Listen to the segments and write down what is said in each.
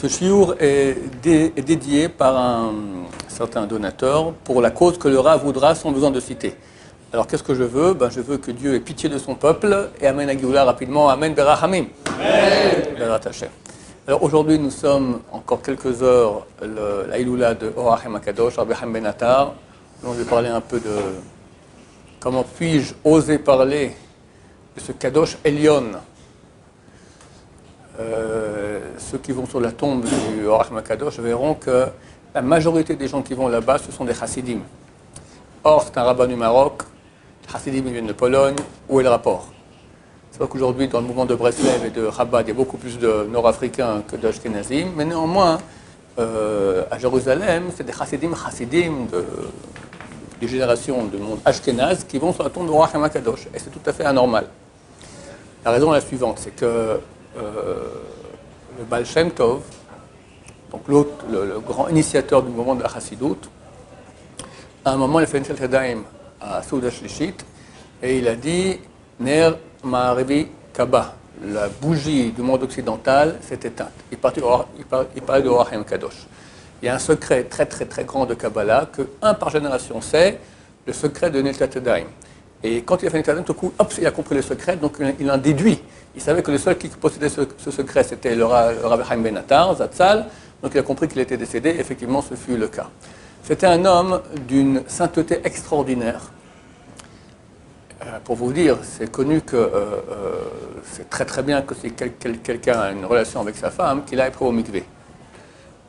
Ce chiour est dédié par un certain donateur pour la cause que le Rav voudra sans besoin de citer. Alors qu'est-ce que je veux? Je veux que Dieu ait pitié de son peuple et amène la Géoula rapidement. Amen Berachamim. Amen. Alors aujourd'hui nous sommes encore quelques heures la Iloula de Or HaChaim HaKadosh, Rabbi Chaim Ben Attar. Donc je vais parler un peu de comment puis-je oser parler de ce Kadosh Elyon. Ceux qui vont sur la tombe du Or HaChaim HaKadosh verront que la majorité des gens qui vont là-bas, ce sont des chassidim. Or, c'est un rabbin du Maroc, les chassidim viennent de Pologne. Où est le rapport? C'est vrai qu'aujourd'hui, dans le mouvement de Breslev et de Chabad, il y a beaucoup plus de Nord-Africains que d'Ashkenazim, mais néanmoins, à Jérusalem, c'est des chassidim des générations de monde ashkénaze qui vont sur la tombe du Or HaChaim HaKadosh. Et c'est tout à fait anormal. La raison est la suivante, c'est que le Baal Shem Tov, donc le grand initiateur du mouvement de la Chassidout, à un moment, il a fait une Sheltedaim à Souda Shlishit, et il a dit Ner Ma'arivi Kaba, la bougie du monde occidental s'est éteinte. Il parlait de Or HaChaim HaKadosh. Il y a un secret très très très grand de Kabbalah que un par génération sait, le secret de Sheltedaim. Et quand il a fait une Sheltedaim, tout coup, hop, il a compris le secret, donc il en déduit. Il savait que le seul qui possédait ce secret, c'était le Rabbi Chaim Ben Attar, Zatzal, donc il a compris qu'il était décédé, effectivement ce fut le cas. C'était un homme d'une sainteté extraordinaire. Pour vous dire, c'est connu que c'est très très bien que si quelqu'un a une relation avec sa femme, qu'il aille au mikvé.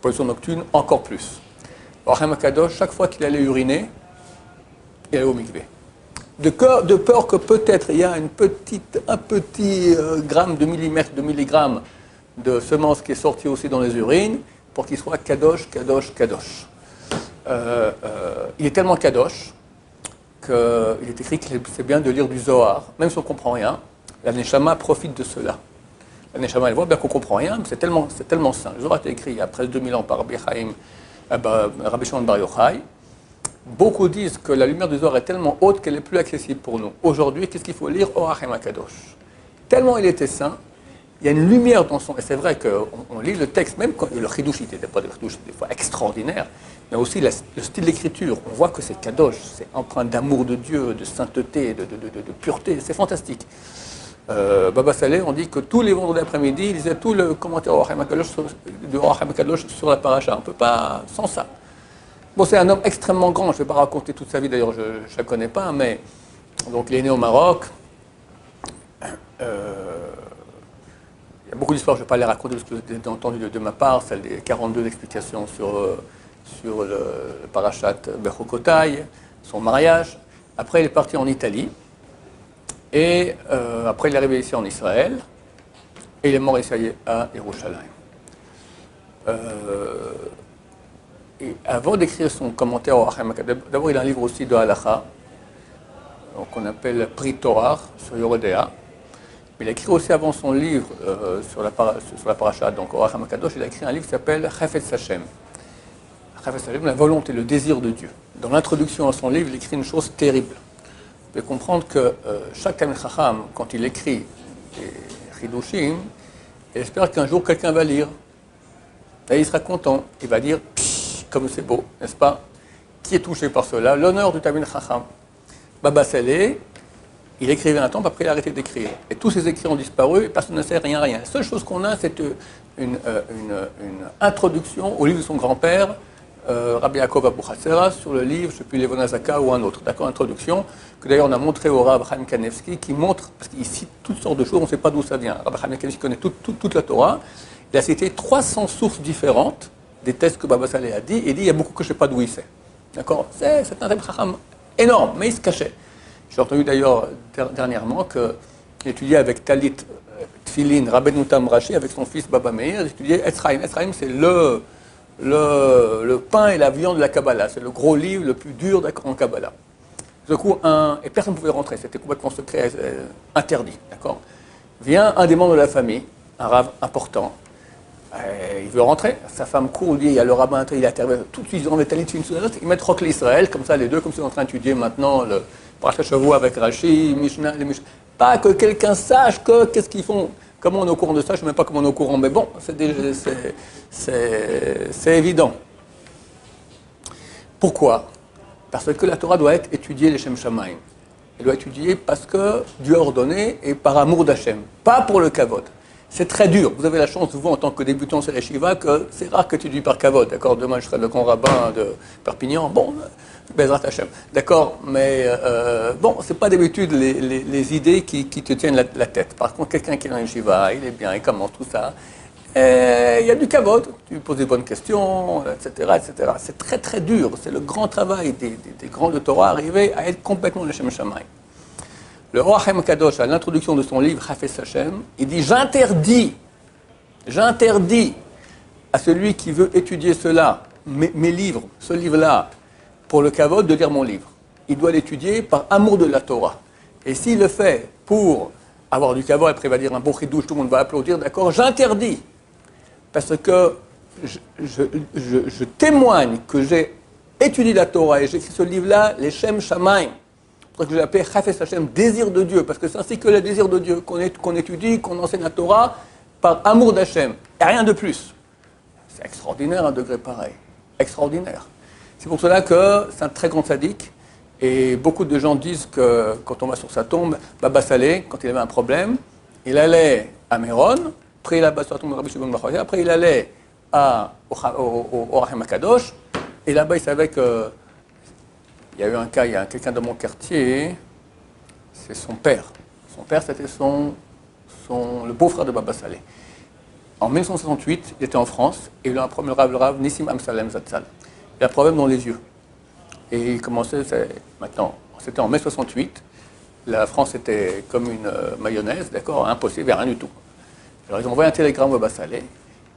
Position nocturne, encore plus. Or HaChaim HaKadosh, chaque fois qu'il allait uriner, il allait au mikvé. De peur que peut-être il y a un petit gramme de millimètre, de milligrammes de semence qui est sorti aussi dans les urines pour qu'il soit kadosh, kadosh, kadosh. Il est tellement kadosh qu'il est écrit que c'est bien de lire du Zohar, même si on ne comprend rien. La Neshama profite de cela. La Neshama, elle voit bien qu'on ne comprend rien, mais c'est tellement sain. Le Zohar a été écrit il y a presque 2000 ans par Rabbi Shimon Bar Yochai. Beaucoup disent que la lumière du Zohar est tellement haute qu'elle n'est plus accessible pour nous. Aujourd'hui, qu'est-ce qu'il faut lire? Or HaChaim HaKadosh. Tellement il était saint, il y a une lumière dans son... Et c'est vrai qu'on lit le texte, même quand le chidouche, il n'était pas des chidouches des fois extraordinaires, mais aussi le style d'écriture. On voit que c'est Kadosh, c'est empreint d'amour de Dieu, de sainteté, de pureté, c'est fantastique. Baba Saleh, on dit que tous les vendredis après-midi, il lisait tout le commentaire de Or HaChaim HaKadosh sur la paracha. On ne peut pas sans ça. Bon, c'est un homme extrêmement grand, je ne vais pas raconter toute sa vie, d'ailleurs je ne la connais pas, mais donc, il est né au Maroc. Il y a beaucoup d'histoires, je ne vais pas les raconter parce que vous avez entendu de ma part, celle des 42 explications sur le parashat Bechokotai, son mariage. Après, il est parti en Italie, et après, il est arrivé ici en Israël, et il est mort ici à Yerushalayim. Et avant d'écrire son commentaire au Or HaChaim HaKadosh, d'abord il a un livre aussi de Halacha, qu'on appelle Pri Torah, sur Yoredea. Mais il a écrit aussi avant son livre sur la paracha, donc au Or HaChaim HaKadosh, il a écrit un livre qui s'appelle Chafetz Hashem. Chafetz Hashem, la volonté, le désir de Dieu. Dans l'introduction à son livre, il écrit une chose terrible. Vous pouvez comprendre que chaque Talmid Chacham, quand il écrit des Chidushim, il espère qu'un jour quelqu'un va lire. Et il sera content, il va dire comme c'est beau, n'est-ce pas? Qui est touché par cela? L'honneur du Talmid Chacham. Baba Saleh, il écrivait un temps, après il a arrêté d'écrire. Et tous ses écrits ont disparu, et personne ne sait rien. La seule chose qu'on a, c'est une introduction au livre de son grand-père, Rabbi Yaakov Abu Chatzera, sur le livre, je ne sais plus, Levon Azaka ou un autre, d'accord, introduction, que d'ailleurs on a montré au Rav Chaim Kanevski, qui montre, parce qu'il cite toutes sortes de choses, on ne sait pas d'où ça vient. Rabbi Chaim Kanevski connaît toute la Torah. Il a cité 300 sources différentes des textes que Baba Saleh a dit, et il dit il y a beaucoup que je ne sais pas d'où il sait. D'accord? C'est un Talmid Chacham énorme, mais il se cachait. J'ai entendu d'ailleurs dernièrement qu'il étudiait avec Talit Tfilin, Rabbeinu Tam Rashi, avec son fils Baba Meir, il étudiait Etz Chaim. Etz Chaim, c'est le pain et la viande de la Kabbalah. C'est le gros livre le plus dur en Kabbalah. Du coup, et personne ne pouvait rentrer, c'était complètement secret, interdit. D'accord? Vient un des membres de la famille, un rave important. Il veut rentrer, sa femme court, il dit, il y a le rabbin, il intervient, tout de suite, ils ont ils mettent Rock l'Israël, comme ça les deux, comme si on est en train d'étudier maintenant le Parashat Shavua avec Rashi, Mishnah, les Mishnah. Pas que quelqu'un sache qu'est-ce qu'ils font, Comment on est au courant de ça? Je ne sais même pas comment on est au courant, mais bon, c'est évident. Pourquoi? Parce que la Torah doit être étudiée les Shem Shamayim. Elle doit être étudiée parce que Dieu a ordonné et par amour d'Hachem, pas pour le kavod. C'est très dur. Vous avez la chance, vous, en tant que débutant sur les Shiva, que c'est rare que tu étudies par kavod. D'accord? Demain, je serai le grand rabbin de Perpignan. Bon, Bezrat Hachem. D'accord? Mais bon, c'est pas d'habitude les idées qui te tiennent la tête. Par contre, quelqu'un qui est dans les Shiva, il est bien, il commence tout ça. Il y a du kavod. Tu lui poses des bonnes questions, etc., etc. C'est très, très dur. C'est le grand travail des grands de Torah, arriver à être complètement le Shem Shamayim. Le Or HaChaim Kadosh, à l'introduction de son livre Hafez Hashem, il dit j'interdis à celui qui veut étudier cela, mes livres, ce livre-là, pour le kavod, de lire mon livre. Il doit l'étudier par amour de la Torah. Et s'il le fait pour avoir du kavod, après il va dire un beau chidouche, tout le monde va applaudir, d'accord, j'interdis. Parce que je témoigne que j'ai étudié la Torah et j'ai écrit ce livre-là, les Shem Shamayim. C'est pour ça que je l'appelle Hafez Hashem, désir de Dieu, parce que c'est ainsi que le désir de Dieu, qu'on étudie, qu'on enseigne la Torah par amour d'Hachem, et rien de plus. C'est extraordinaire un degré pareil, extraordinaire. C'est pour cela que c'est un très grand sadique, et beaucoup de gens disent que quand on va sur sa tombe, Baba Saleh, quand il avait un problème, il allait à Méron, après il allait sur la tombe de Rabbi Shimon Bar Yochai, après il allait au Or HaChaim Kadosh, et là-bas il savait que il y a eu un cas, il y a quelqu'un dans mon quartier, c'est son père. Son père, c'était le beau-frère de Baba Saleh. En 1968, il était en France et il a un problème, le Rav Nissim Amsalem Zatzal. Il a un problème dans les yeux. Et il commençait, maintenant, c'était en mai 68, la France était comme une mayonnaise, d'accord, impossible, rien du tout. Alors ils ont envoyé un télégramme à Baba Saleh.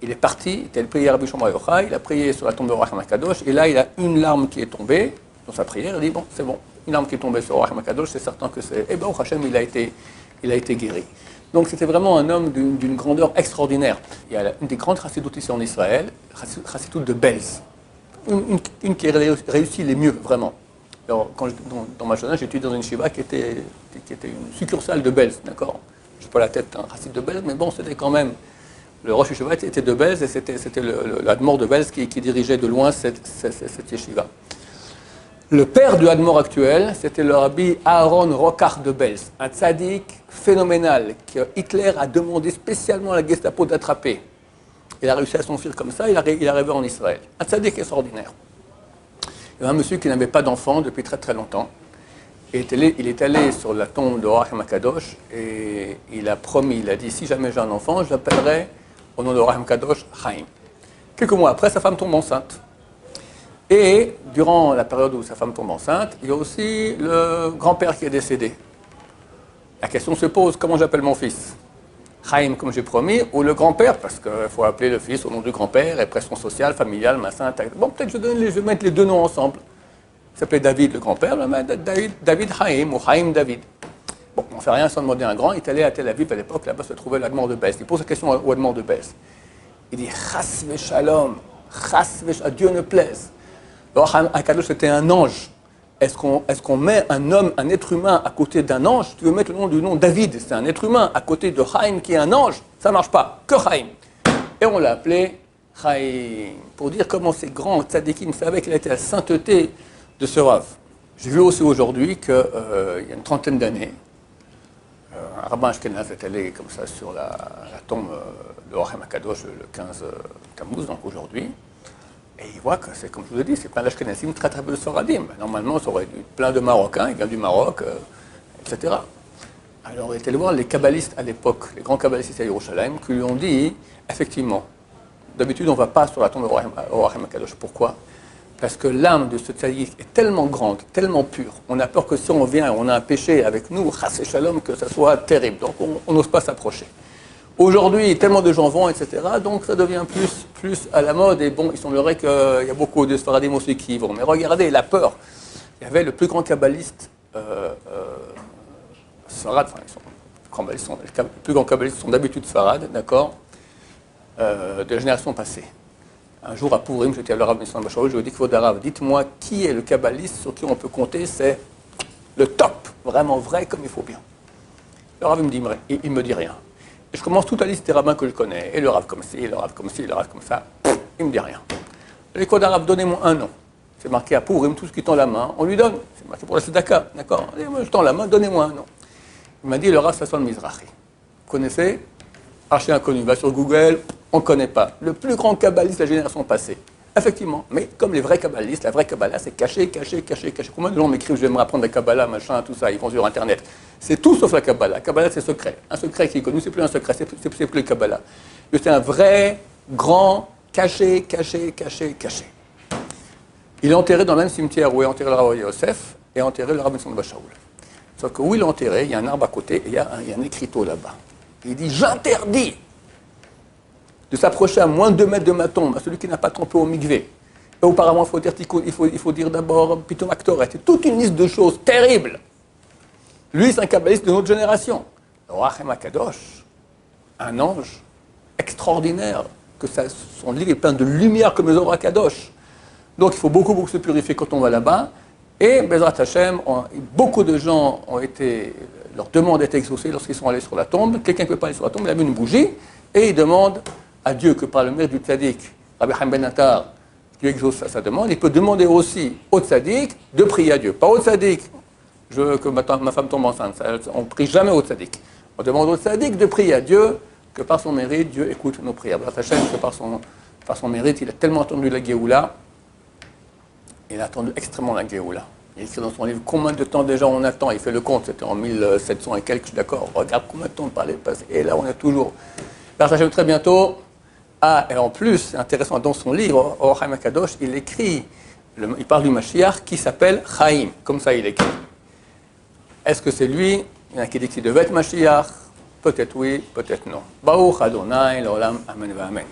Il est parti, il a prié à Rabbi Shimon Bar Yochai, il a prié sur la tombe de Or HaChaim Kadosh, et là il a une larme qui est tombée. Dans sa prière, il dit bon, c'est bon, une larme qui est tombée sur Or HaChaim Kadosh, c'est certain que c'est. Eh bien, Or Hachem, il a été guéri. Donc, c'était vraiment un homme d'une grandeur extraordinaire. Il y a une des grandes chassidoutes ici en Israël, chassidoute de Belz. Une qui réussit les mieux, vraiment. Alors, dans ma jeunesse, j'étudiais dans une shiva qui était une succursale de Belz, d'accord? Je n'ai pas la tête d'un chassid de Belz, mais bon, c'était quand même. Le Rosh Yeshiva était de Belz et c'était l'admor de Belz qui dirigeait de loin cette yeshiva. Le père du Hadmor actuel, c'était le rabbi Aaron Rokach de Belz, un tzaddik phénoménal que Hitler a demandé spécialement à la Gestapo d'attraper. Il a réussi à s'enfuir comme ça, il est arrivé en Israël. Un tzaddik extraordinaire. Il y avait un monsieur qui n'avait pas d'enfant depuis très très longtemps. Et il est allé sur la tombe de Or HaChaim Kadosh et il a promis, il a dit si jamais j'ai un enfant, je l'appellerai au nom de Or HaChaim Kadosh Chaim. Quelques mois après, sa femme tombe enceinte. Et durant la période où sa femme tombe enceinte, il y a aussi le grand-père qui est décédé. La question se pose, comment j'appelle mon fils? Chaim, comme j'ai promis, ou le grand-père, parce qu'il faut appeler le fils au nom du grand-père, et pression sociale, familiale, machin, bon, peut-être je vais mettre les deux noms ensemble. Il s'appelait David, le grand-père, David Chaim, ou Chaim David. Bon, on ne fait rien sans demander un grand, il est allé à Tel Aviv à l'époque, là-bas se trouvait l'Admor de Belz. Il pose la question au Admor de Belz. Il dit, Chas v'shalom, Dieu ne plaise. Alors, Akadosh, c'était un ange. Est-ce qu'on met un homme, un être humain à côté d'un ange? Tu veux mettre le nom du nom David, c'est un être humain, à côté de Chaim qui est un ange? Ça ne marche pas, que Chaim. Et on l'a appelé Chaim, pour dire comment ces grands tzadikim savaient qu'il était la sainteté de ce Rav. J'ai vu aussi aujourd'hui qu'il y a une trentaine d'années, un rabbin ashkénaze est allé comme ça sur la tombe de Or HaChaim Kadosh le 15 Tammuz, donc aujourd'hui. Et il voit que c'est, comme je vous ai dit, c'est plein d'Ashkenazim, très très peu de Sfaradim. Normalement, ça aurait dû plein de Marocains, il vient du Maroc, etc. Alors, il était allé voir les kabbalistes à l'époque, les grands kabbalistes à Yerushalayim, qui lui ont dit, effectivement, d'habitude, on ne va pas sur la tombe de Or HaChaim Kadosh. Pourquoi? Parce que l'âme de ce tzaddik est tellement grande, tellement pure. On a peur que si on vient et on a un péché avec nous, chas et shalom, que ça soit terrible. Donc, on n'ose pas s'approcher. Aujourd'hui, tellement de gens vont, etc. Donc, ça devient plus à la mode. Et bon, il semblerait qu'il y a beaucoup de Sfaradim aussi qui y vont. Mais regardez, la peur. Il y avait le plus grand kabbaliste, Sfarad, enfin, les plus grands kabbalistes sont d'habitude Sfarad, d'accord, de la génération passée. Un jour à Pourim, j'étais à l'Arabe Nissan Bachar, je lui ai dit, Kvodarav, dites-moi qui est le kabbaliste sur qui on peut compter, c'est le top, vraiment vrai comme il faut bien. Le Rav il me dit rien. Et je commence toute la liste des rabbins que je connais. Et le Rav comme ci, le Rav comme ci, le Rav comme ça. Il ne me dit rien. Les codes arabes, donnez-moi un nom. C'est marqué à Pourim, tout ce qui tend la main, on lui donne. C'est marqué pour la Sedaka, d'accord? Je tends la main, donnez-moi un nom. Il m'a dit le Rav Sasson Mizrahi. Vous connaissez? Archi inconnu, va sur Google, on ne connaît pas. Le plus grand kabbaliste de la génération passée. Effectivement, mais comme les vrais kabbalistes, la vraie Kabbalah, c'est caché, caché, caché, caché. Combien de gens m'écrivent, j'aimerais apprendre la Kabbalah, machin, tout ça, ils vont sur Internet. C'est tout sauf la Kabbalah. La Kabbalah, c'est secret. Un secret qui est connu, c'est plus un secret, c'est plus le Kabbalah. Mais c'est un vrai, grand, caché, caché, caché, caché. Il est enterré dans le même cimetière où est enterré le Rav Yosef et enterré le Rav Benson Bashaoul. Sauf que où il est enterré, il y a un arbre à côté et il y a un écriteau là-bas. Il dit « J'interdis de s'approcher à moins de 2 mètres de ma tombe, à celui qui n'a pas trompé au mikvé. » Et auparavant, il faut dire d'abord Pitom Aktoret. C'est toute une liste de choses terribles. Lui, c'est un kabbaliste de notre génération. Le Rachem Akadosh, un ange extraordinaire, que son livre est plein de lumière comme le Zohar Akadosh. Donc il faut beaucoup se purifier quand on va là-bas. Et Bezrat Hashem, beaucoup de gens leur demande a été exaucée lorsqu'ils sont allés sur la tombe. Quelqu'un ne peut pas aller sur la tombe, il a mis une bougie et il demande à Dieu que par le mérite du tzaddik, Rabbi Chaim Ben Attar, Dieu exauce sa demande. Il peut demander aussi au tzaddik de prier à Dieu. Pas au tzaddik, je veux que ma femme tombe enceinte. On ne prie jamais au tzaddik. On demande au tzaddik de prier à Dieu, que par son mérite, Dieu écoute nos prières. Bezrat Hashem, que par son mérite, il a tellement attendu la Géoula. Il a attendu extrêmement la Géoula. Il écrit dans son livre combien de temps déjà on attend. Il fait le compte, c'était en 1700 et quelques, je suis d'accord. Regarde combien de temps parlait passé. Et là, on est toujours. Bezrat Hashem, très bientôt. Ah, et en plus, c'est intéressant, dans son livre, Or Chaim Akadosh, il parle du Mashiach qui s'appelle Chaim. Comme ça, il écrit. Est-ce que c'est lui? Il y en a qui disent qu'il devait être Mashiach. Peut-être oui, peut-être non. Baruch Adonai, l'olam, amen, amen.